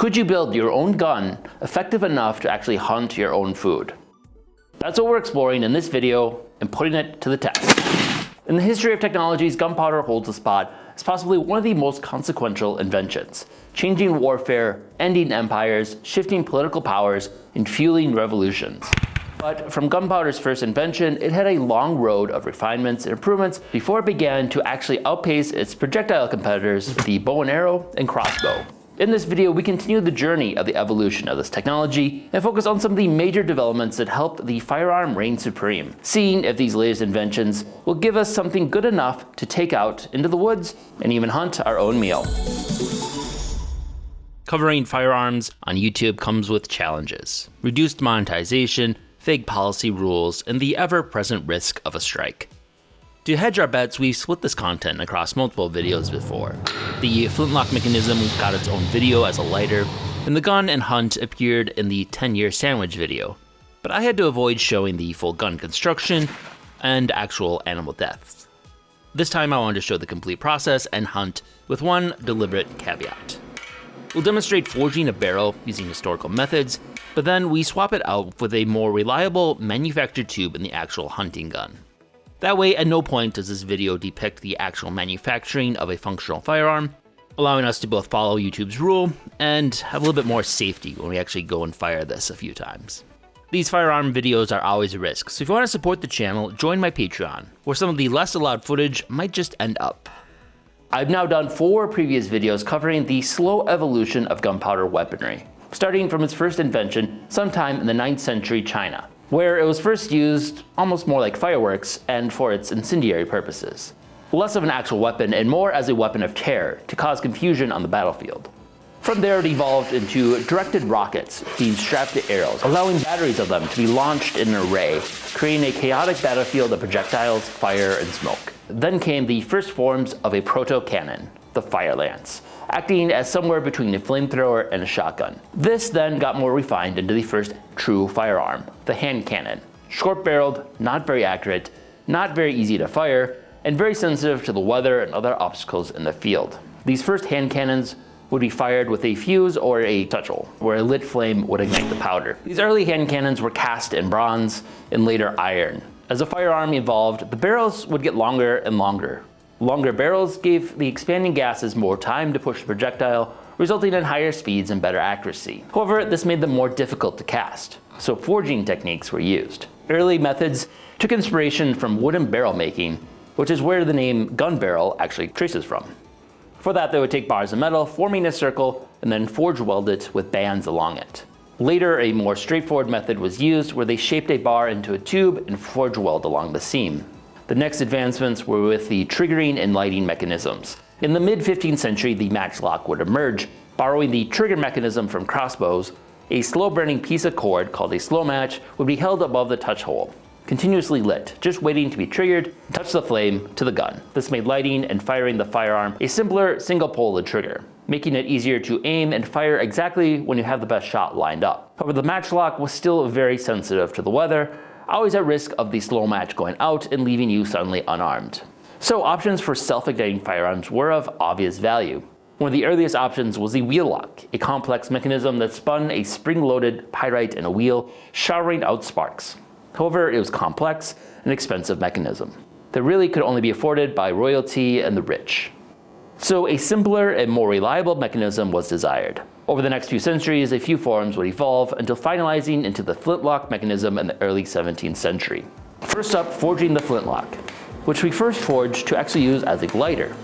Could you build your own gun effective enough to actually hunt your own food? That's what we're exploring in this video and putting it to the test. In the history of technologies, gunpowder holds a spot as possibly one of the most consequential inventions, changing warfare, ending empires, shifting political powers, and fueling revolutions. But from gunpowder's first invention, it had a long road of refinements and improvements before it began to actually outpace its projectile competitors, the bow and arrow and crossbow. In this video, we continue the journey of the evolution of this technology and focus on some of the major developments that helped the firearm reign supreme, seeing if these latest inventions will give us something good enough to take out into the woods and even hunt our own meal. Covering firearms on YouTube comes with challenges: reduced monetization, vague policy rules, and the ever-present risk of a strike. To hedge our bets, we've split this content across multiple videos before. The flintlock mechanism got its own video as a lighter, and the gun and hunt appeared in the 10-year sandwich video. But I had to avoid showing the full gun construction and actual animal deaths. This time I wanted to show the complete process and hunt with one deliberate caveat. We'll demonstrate forging a barrel using historical methods, but then we swap it out with a more reliable manufactured tube in the actual hunting gun. That way, at no point does this video depict the actual manufacturing of a functional firearm, allowing us to both follow YouTube's rule and have a little bit more safety when we actually go and fire this a few times. These firearm videos are always a risk, so if you want to support the channel, join my Patreon, where some of the less allowed footage might just end up. I've now done 4 previous videos covering the slow evolution of gunpowder weaponry, starting from its first invention sometime in the 9th century China, where it was first used almost more like fireworks and for its incendiary purposes. Less of an actual weapon and more as a weapon of terror to cause confusion on the battlefield. From there it evolved into directed rockets being strapped to arrows, allowing batteries of them to be launched in an array, creating a chaotic battlefield of projectiles, fire, and smoke. Then came the first forms of a proto-cannon, the fire lance, acting as somewhere between a flamethrower and a shotgun. This then got more refined into the first true firearm, the hand cannon. Short-barreled, not very accurate, not very easy to fire, and very sensitive to the weather and other obstacles in the field. These first hand cannons would be fired with a fuse or a touch hole, where a lit flame would ignite the powder. These early hand cannons were cast in bronze and later iron. As the firearm evolved, the barrels would get longer and longer. Longer barrels gave the expanding gases more time to push the projectile, resulting in higher speeds and better accuracy. However, this made them more difficult to cast, so forging techniques were used. Early methods took inspiration from wooden barrel making, which is where the name gun barrel actually traces from. For that, they would take bars of metal, forming a circle, and then forge weld it with bands along it. Later, a more straightforward method was used where they shaped a bar into a tube and forge weld along the seam. The next advancements were with the triggering and lighting mechanisms. In the mid-15th century, the matchlock would emerge, borrowing the trigger mechanism from crossbows. A slow-burning piece of cord called a slow match would be held above the touch hole, continuously lit, just waiting to be triggered and touch the flame to the gun. This made lighting and firing the firearm a simpler single-poled trigger, making it easier to aim and fire exactly when you have the best shot lined up. However, the matchlock was still very sensitive to the weather, always at risk of the slow match going out and leaving you suddenly unarmed. So options for self-igniting firearms were of obvious value. One of the earliest options was the wheel lock, a complex mechanism that spun a spring-loaded pyrite in a wheel, showering out sparks. However, it was complex and expensive mechanism that really could only be afforded by royalty and the rich. So a simpler and more reliable mechanism was desired. Over the next few centuries, a few forms would evolve until finalizing into the flintlock mechanism in the early 17th century. First up, forging the flintlock, which we first forged to actually use as a lighter.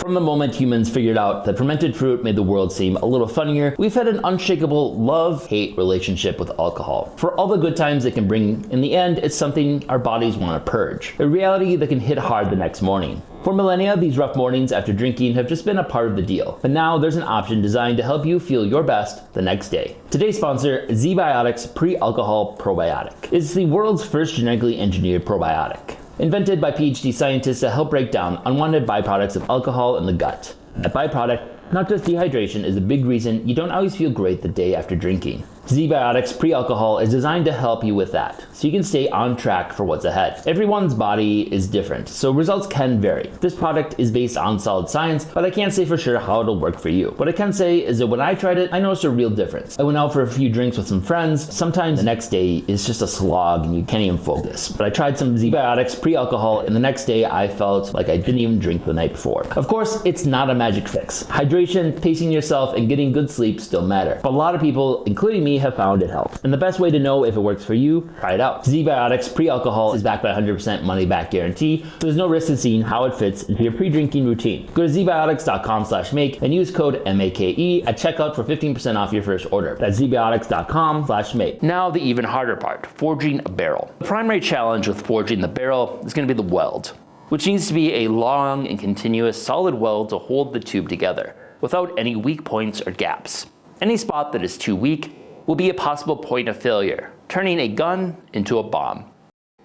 From the moment humans figured out that fermented fruit made the world seem a little funnier, we've had an unshakable love-hate relationship with alcohol. For all the good times it can bring, in the end, it's something our bodies want to purge. A reality that can hit hard the next morning. For millennia, these rough mornings after drinking have just been a part of the deal. But now there's an option designed to help you feel your best the next day. Today's sponsor, ZBiotics Pre-Alcohol Probiotic. It's the world's first genetically engineered probiotic. Invented by PhD scientists to help break down unwanted byproducts of alcohol in the gut. That byproduct, not just dehydration, is a big reason you don't always feel great the day after drinking. ZBiotics Pre-Alcohol is designed to help you with that, so you can stay on track for what's ahead. Everyone's body is different, so results can vary. This product is based on solid science, but I can't say for sure how it'll work for you. What I can say is that when I tried it, I noticed a real difference. I went out for a few drinks with some friends. Sometimes the next day is just a slog and you can't even focus. But I tried some ZBiotics Pre-Alcohol, and the next day I felt like I didn't even drink the night before. Of course, it's not a magic fix. Hydration, pacing yourself, and getting good sleep still matter. But a lot of people, including me, have found it helps. And the best way to know if it works for you, try it out. ZBiotics Pre-Alcohol is backed by a 100% money back guarantee, so there's no risk in seeing how it fits into your pre-drinking routine. Go to zbiotics.com/make and use code MAKE at checkout for 15% off your first order. That's zbiotics.com/make. Now the even harder part, forging a barrel. The primary challenge with forging the barrel is going to be the weld, which needs to be a long and continuous solid weld to hold the tube together, without any weak points or gaps. Any spot that is too weak will be a possible point of failure, turning a gun into a bomb.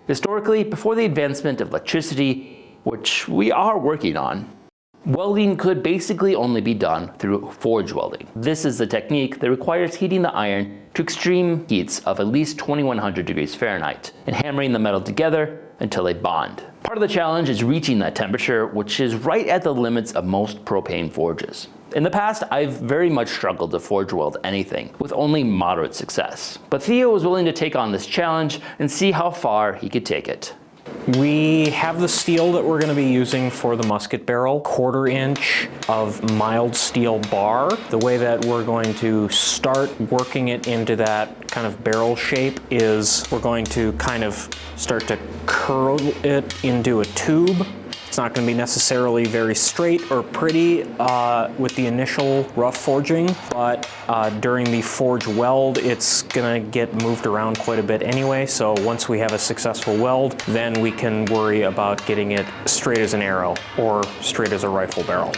Historically, before the advancement of electricity, which we are working on, welding could basically only be done through forge welding. This is the technique that requires heating the iron to extreme heats of at least 2100 degrees Fahrenheit and hammering the metal together until they bond. Part of the challenge is reaching that temperature, which is right at the limits of most propane forges. In the past, I've very much struggled to forge weld anything, with only moderate success. But Theo was willing to take on this challenge and see how far he could take it. We have the steel that we're going to be using for the musket barrel, 1/4 inch of mild steel bar. The way that we're going to start working it into that kind of barrel shape is we're going to kind of start to curl it into a tube. It's not going to be necessarily very straight or pretty with the initial rough forging, but during the forge weld, it's going to get moved around quite a bit anyway. So once we have a successful weld, then we can worry about getting it straight as an arrow or straight as a rifle barrel.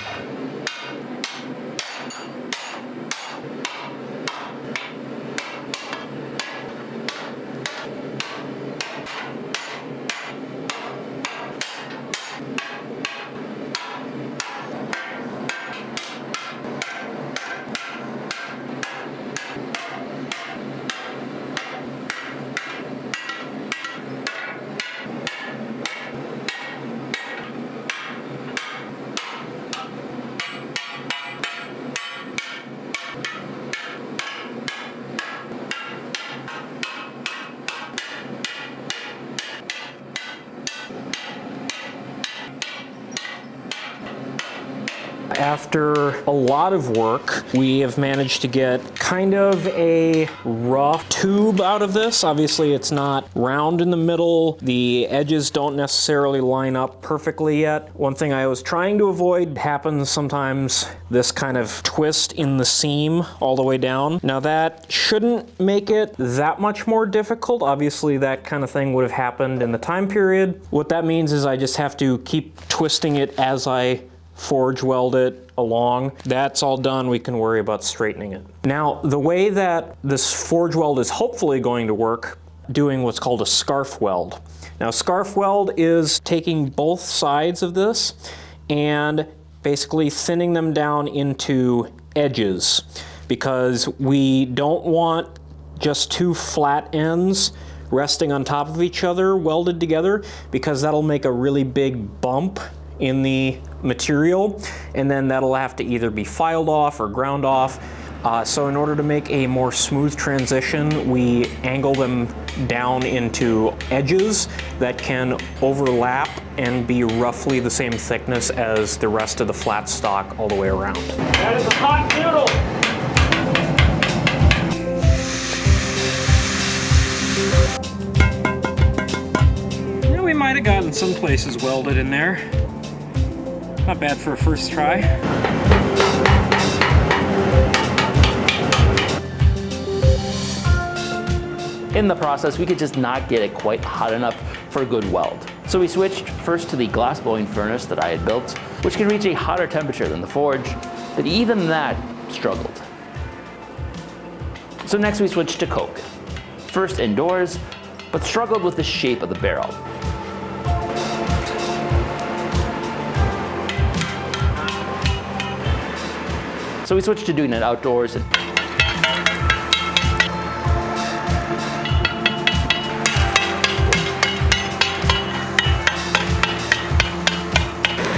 After a lot of work, we have managed to get kind of a rough tube out of this. Obviously, it's not round in the middle. The edges don't necessarily line up perfectly yet. One thing I was trying to avoid happens sometimes, this kind of twist in the seam all the way down. Now that shouldn't make it that much more difficult. Obviously, that kind of thing would have happened in the time period. What that means is I just have to keep twisting it as I forge weld it along. That's all done. We can worry about straightening it. Now, the way that this forge weld is hopefully going to work, doing what's called a scarf weld. Now, scarf weld is taking both sides of this and basically thinning them down into edges, because we don't want just two flat ends resting on top of each other welded together, because that'll make a really big bump in the material, and then that'll have to either be filed off or ground off. So in order to make a more smooth transition, we angle them down into edges that can overlap and be roughly the same thickness as the rest of the flat stock all the way around. That is a hot noodle! Yeah, we might have gotten some places welded in there. Not bad for a first try. In the process, we could just not get it quite hot enough for a good weld. So we switched first to the glass blowing furnace that I had built, which can reach a hotter temperature than the forge, but even that struggled. So next we switched to coke. First indoors, but struggled with the shape of the barrel. So we switched to doing it outdoors.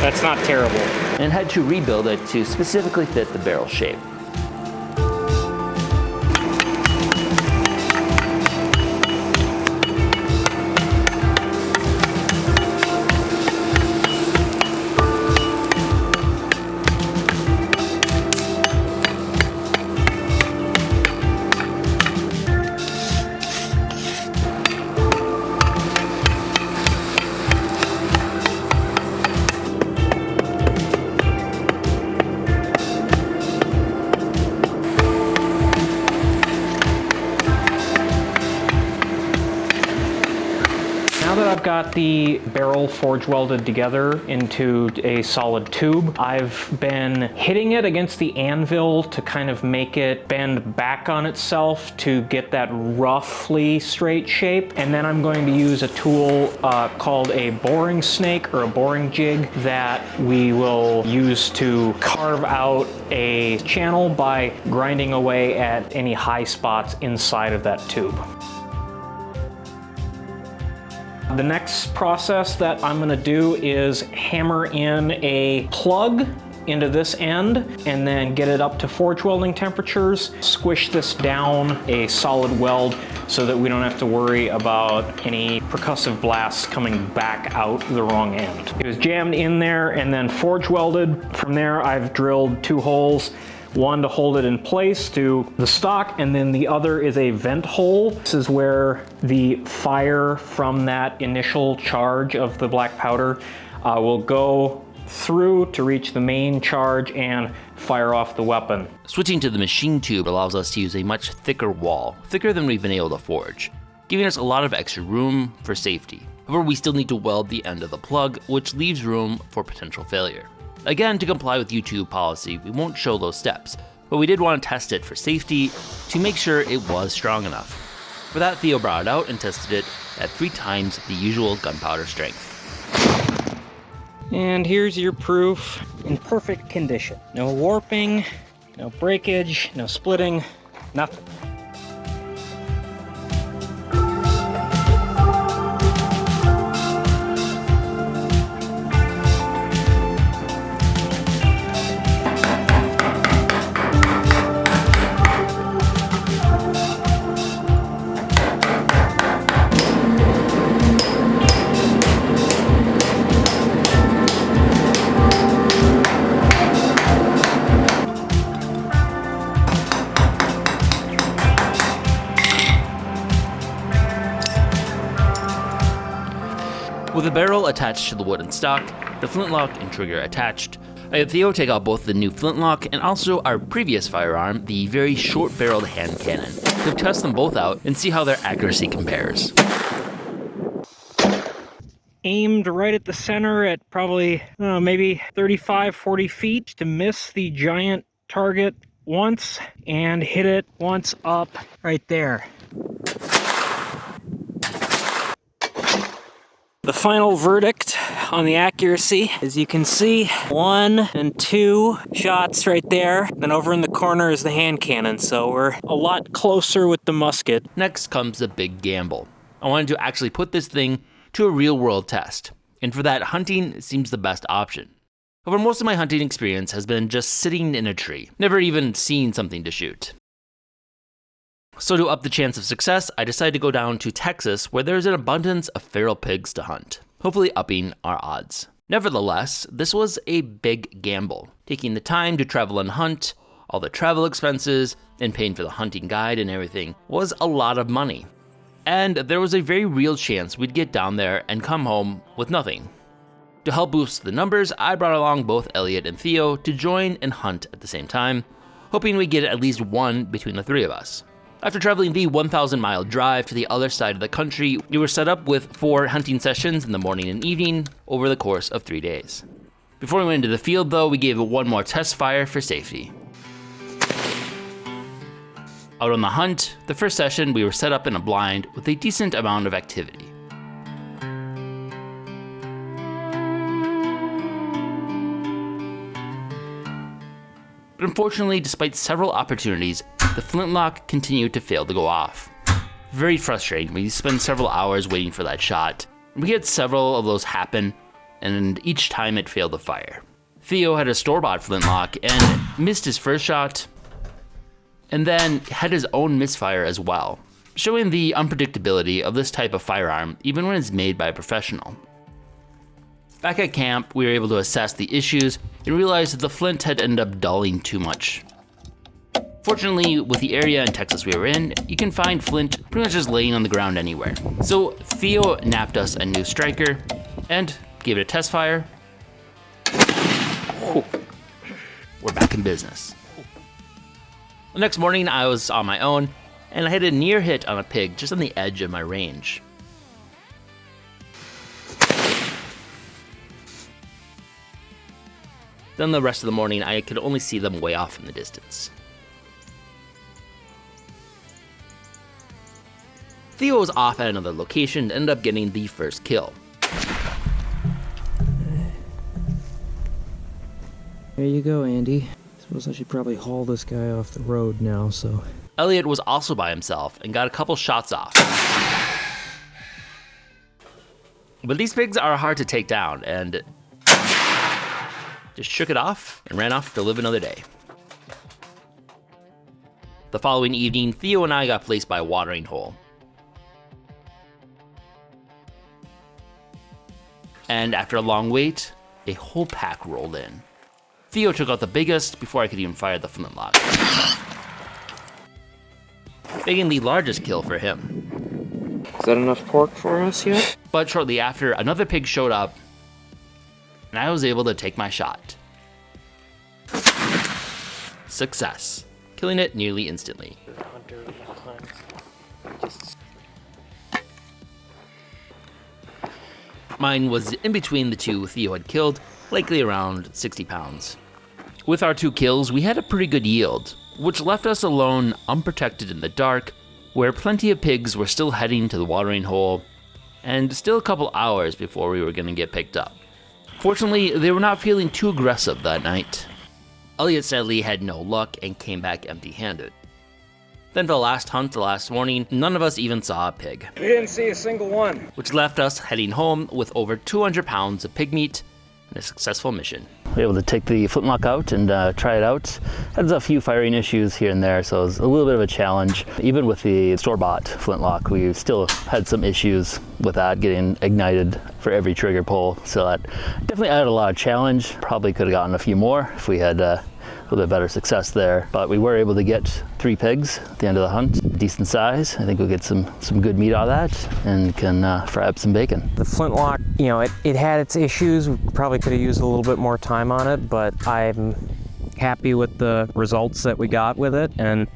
That's not terrible. And had to rebuild it to specifically fit the barrel shape. I've got the barrel forge welded together into a solid tube. I've been hitting it against the anvil to kind of make it bend back on itself to get that roughly straight shape. And then I'm going to use a tool called a boring snake or a boring jig that we will use to carve out a channel by grinding away at any high spots inside of that tube. The next process that I'm gonna do is hammer in a plug into this end and then get it up to forge welding temperatures, squish this down a solid weld so that we don't have to worry about any percussive blasts coming back out the wrong end. It was jammed in there and then forge welded. From there, I've drilled 2 holes. One to hold it in place to the stock, and then the other is a vent hole. This is where the fire from that initial charge of the black powder will go through to reach the main charge and fire off the weapon. Switching to the machine tube allows us to use a much thicker wall, thicker than we've been able to forge, giving us a lot of extra room for safety. However, we still need to weld the end of the plug, which leaves room for potential failure. Again, to comply with YouTube policy, we won't show those steps, but we did want to test it for safety to make sure it was strong enough. For that, Theo brought it out and tested it at 3 times the usual gunpowder strength. And here's your proof in perfect condition. No warping, no breakage, no splitting, nothing. With the barrel attached to the wooden stock, the flintlock and trigger attached, I had Theo take out both the new flintlock and also our previous firearm, the very short-barreled hand cannon, to test them both out and see how their accuracy compares. Aimed right at the center at probably, maybe 35, 40 feet to miss the giant target once and hit it once up right there. The final verdict on the accuracy, as you can see, 1 and 2 shots right there. Then over in the corner is the hand cannon, so we're a lot closer with the musket. Next comes the big gamble. I wanted to actually put this thing to a real-world test, and for that, hunting seems the best option. However, most of my hunting experience has been just sitting in a tree, never even seeing something to shoot. So to up the chance of success, I decided to go down to Texas where there's an abundance of feral pigs to hunt, hopefully upping our odds. Nevertheless, this was a big gamble, taking the time to travel and hunt, all the travel expenses, and paying for the hunting guide and everything was a lot of money. And there was a very real chance we'd get down there and come home with nothing. To help boost the numbers, I brought along both Elliot and Theo to join and hunt at the same time, hoping we get at least one between the three of us. After traveling the 1,000-mile drive to the other side of the country, we were set up with 4 hunting sessions in the morning and evening over the course of 3 days. Before we went into the field though, we gave it one more test fire for safety. Out on the hunt, the first session we were set up in a blind with a decent amount of activity. But unfortunately, despite several opportunities, the flintlock continued to fail to go off. Very frustrating. We spent several hours waiting for that shot. We had several of those happen, and each time it failed to fire. Theo had a store-bought flintlock and missed his first shot, and then had his own misfire as well, showing the unpredictability of this type of firearm even when it's made by a professional. Back at camp, we were able to assess the issues and realized that the flint had ended up dulling too much. Fortunately, with the area in Texas we were in, you can find flint pretty much just laying on the ground anywhere. So Theo napped us a new striker and gave it a test fire. We're back in business. The next morning I was on my own and I had a near hit on a pig just on the edge of my range. Then the rest of the morning I could only see them way off in the distance. Theo was off at another location and ended up getting the first kill. There you go, Andy. Suppose I should probably haul this guy off the road now, so... Elliot was also by himself and got a couple shots off. But these pigs are hard to take down, and just shook it off and ran off to live another day. The following evening, Theo and I got placed by a watering hole. And after a long wait, a whole pack rolled in. Theo took out the biggest before I could even fire the flintlock, making the largest kill for him. Is that enough pork for us yet? But shortly after, another pig showed up, and I was able to take my shot. Success, killing it nearly instantly. Mine was in between the two Theo had killed, likely around 60 pounds. With our 2 kills, we had a pretty good yield, which left us alone, unprotected in the dark, where plenty of pigs were still heading to the watering hole, and still a couple hours before we were going to get picked up. Fortunately, they were not feeling too aggressive that night. Elliot sadly had no luck and came back empty-handed. Then for the last hunt the last morning, none of us even saw a pig. We didn't see a single one. Which left us heading home with over 200 pounds of pig meat and a successful mission. We were able to take the flintlock out and try it out. Had a few firing issues here and there, so it was a little bit of a challenge. Even with the store-bought flintlock, we still had some issues with that getting ignited for every trigger pull, so that definitely added a lot of challenge. Probably could have gotten a few more if we had a little bit better success there, but we were able to get 3 pigs at the end of the hunt, decent size. I think we'll get some good meat out of that and can fry up some bacon. The flintlock, you know, it had its issues. We probably could have used a little bit more time on it, but I'm happy with the results that we got with it, and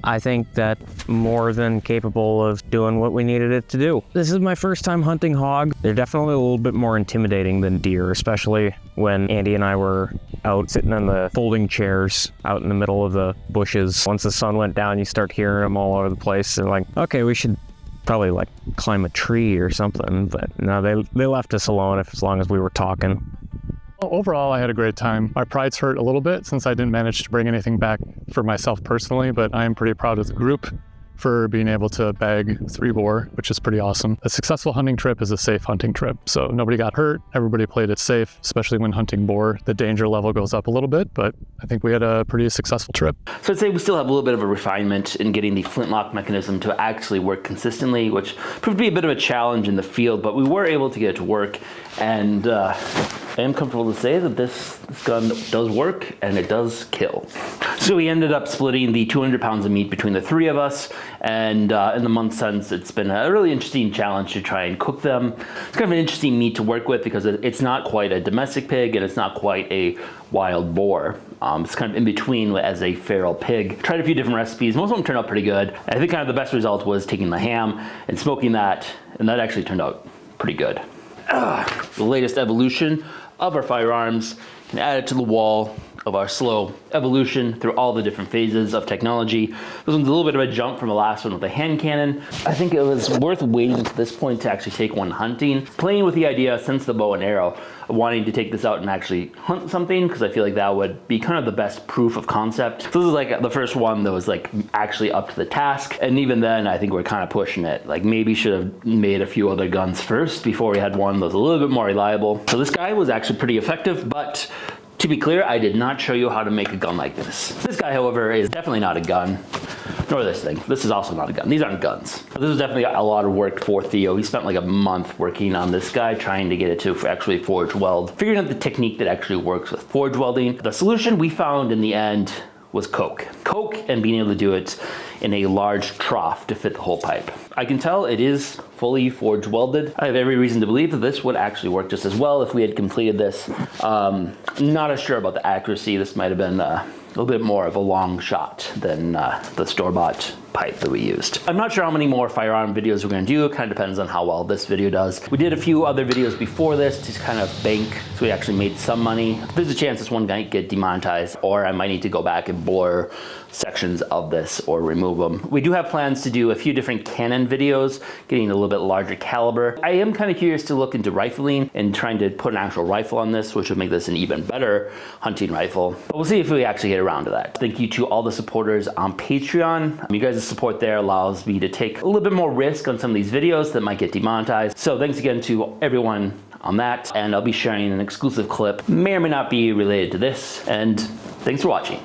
I think that more than capable of doing what we needed it to do. This is my first time hunting hog. They're definitely a little bit more intimidating than deer, especially when Andy and I were out sitting on the folding chairs out in the middle of the bushes. Once the sun went down, you start hearing them all over the place. They're like, okay, we should probably like climb a tree or something, but no, they left us alone as long as we were talking. Overall, I had a great time. My pride's hurt a little bit since I didn't manage to bring anything back for myself personally, but I am pretty proud of the group for being able to bag 3 boar, which is pretty awesome. A successful hunting trip is a safe hunting trip, so nobody got hurt. Everybody played it safe, especially when hunting boar. The danger level goes up a little bit, but I think we had a pretty successful trip. So I'd say we still have a little bit of a refinement in getting the flintlock mechanism to actually work consistently, which proved to be a bit of a challenge in the field, but we were able to get it to work, and I am comfortable to say that this gun does work and it does kill. So we ended up splitting the 200 pounds of meat between the three of us, and in the month since, it's been a really interesting challenge to try and cook them. It's kind of an interesting meat to work with because it's not quite a domestic pig and it's not quite a wild boar. It's kind of in between as a feral pig. Tried a few different recipes. Most of them turned out pretty good. I think kind of the best result was taking the ham and smoking that, and that actually turned out pretty good. The latest evolution of our firearms, and add it to the wall of our slow evolution through all the different phases of technology. This one's a little bit of a jump from the last one with the hand cannon. I think it was worth waiting to this point to actually take one hunting. Playing with the idea since the bow and arrow of wanting to take this out and actually hunt something, because I feel like that would be kind of the best proof of concept. So this is like the first one that was like actually up to the task. And even then, I think we're kind of pushing it. Like maybe should have made a few other guns first before we had one that was a little bit more reliable. So this guy was actually pretty effective, but to be clear, I did not show you how to make a gun like this. This guy, however, is definitely not a gun, nor this thing. This is also not a gun. These aren't guns. This was definitely a lot of work for Theo. He spent like a month working on this guy, trying to get it to actually forge weld, figuring out the technique that actually works with forge welding. The solution we found in the end was coke. Coke and being able to do it in a large trough to fit the whole pipe. I can tell it is fully forge welded. I have every reason to believe that this would actually work just as well if we had completed this. Not as sure about the accuracy. This might have been a little bit more of a long shot than the store-bought pipe that we used. I'm not sure how many more firearm videos we're going to do. It kind of depends on how well this video does. We did a few other videos before this to kind of bank, so we actually made some money. There's a chance this one might get demonetized, or I might need to go back and bore sections of this or remove them. We do have plans to do a few different cannon videos, getting a little bit larger caliber. I am kind of curious to look into rifling and trying to put an actual rifle on this, which would make this an even better hunting rifle. But we'll see if we actually get around to that. Thank you to all the supporters on Patreon. You guys' support there allows me to take a little bit more risk on some of these videos that might get demonetized. So thanks again to everyone on that, and I'll be sharing an exclusive clip, may or may not be related to this, and thanks for watching.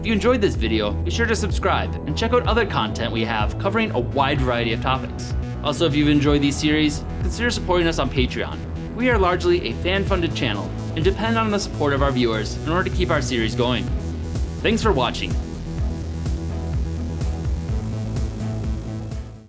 If you enjoyed this video, be sure to subscribe and check out other content we have covering a wide variety of topics. Also, if you've enjoyed these series, consider supporting us on Patreon. We are largely a fan-funded channel and depend on the support of our viewers in order to keep our series going. Thanks for watching.